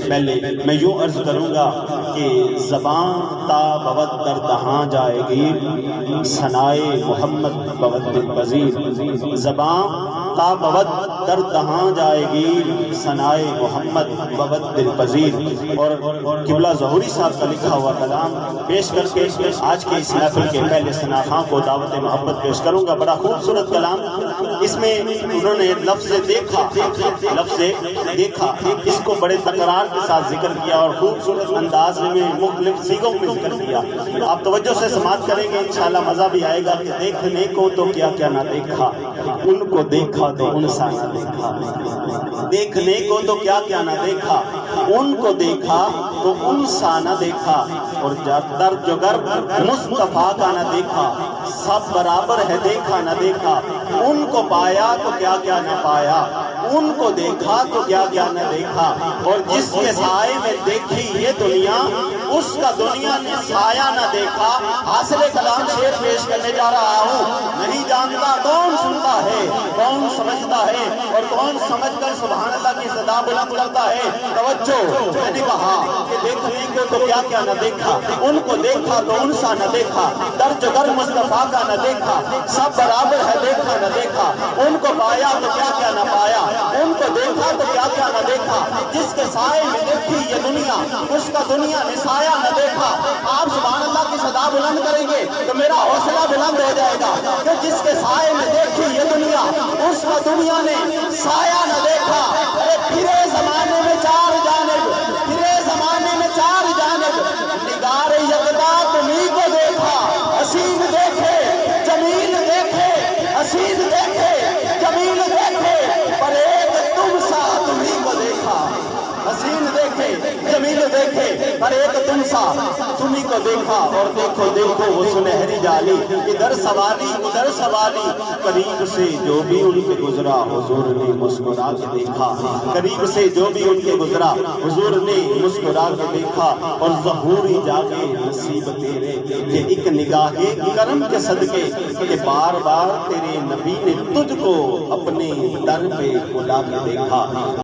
پہلے میں یوں عرض کروں گا کہ زبان تا بود در دہاں جائے گی ثنائے محمد بود دل پذیر، زبان تا بود در دہاں جائے گی ثنائے محمد بود دل پذیر۔ اور قبلہ ظہوری صاحب کا لکھا ہوا کلام پیش کر کے آج کے اس محفل کے پہلے ثنا خاں کو دعوت محبت پیش کروں گا۔ بڑا خوبصورت کلام، اس میں انہوں نے لفظ دیکھا اس کو بڑے تکرار کے ساتھ ذکر کیا اور خوبصورت انداز میں مختلف صیغوں میں ذکر کیا۔ آپ توجہ سے سماعت کریں گے، انشاءاللہ مزہ بھی آئے گا کہ دیکھنے کو تو کیا کیا نہ دیکھا، ان کو دیکھا تو ان سا نہ دیکھا، دیکھنے کو تو کیا کیا نہ دیکھا، ان کو دیکھا تو ان سا نہ دیکھا، اور در جگر مصطفیٰ کا نہ دیکھا، سب برابر ہے دیکھا نہ دیکھا، ان کو پایا تو کیا کیا نہ پایا، ان کو دیکھا تو کیا کیا نہ دیکھا، اور جس کے سائے میں دیکھی یہ دنیا اس کا دنیا نے سایہ نہ دیکھا۔ حاصل کلام شعر پیش کرنے جا رہا ہوں، نہیں جانتا کون سنتا ہے، کون سمجھتا ہے، اور کون سمجھ کر سبحان اللہ کی صدا بلند کرتا ہے۔ توجہ، میں نے کہا کہ دیکھنے کو تو کیا کیا نہ دیکھا، ان کو دیکھا تو ان سا نہ دیکھا، در جگر مصطفیٰ کا نہ دیکھا، سب برابر ہے دیکھا نہ دیکھا، ان کو پایا تو کیا کیا نہ پایا، ان کو دیکھا تو کیا کیا نہ دیکھا، جس کے سائے میں دیکھی یہ دنیا اس کا دنیا نے سایہ نہ دیکھا۔ آپ سبحان اللہ کی صدا بلند کریں گے تو میرا حوصلہ بلند ہو جائے گا کہ جس کے سائے میں دیکھی یہ دنیا اس کا دنیا نے سایہ نہ دیکھا۔ ارے پھرے زمانے میں چار جانب، پھرے زمانے میں چار جانب، نگار یکتا تمہیں کو دیکھا، حسین دیکھے جمیل دیکھے، حسین دیکھے جمیل دیکھے، پر ایک تم سا تمہیں کو دیکھا، حسین دیکھے جمیل دیکھے، پر ایک تم سا تمہیں کو دیکھا۔ اور دیکھو دیکھو وہ سنہری جالی، ادھر سوالی ادھر سوالی، قریب سے جو بھی ان کے گزرا حضور نے مسکرا کے دیکھا، قریب سے جو بھی ان کے گزرا حضور نے مسکرا کے دیکھا۔ اور ظہوری جاگے نصیب تیرے کہ ایک نگاہ کرم کے صدقے کہ بار بار تیرے نبی نے تجھ کو اپنے در پہ بلا کے دیکھا۔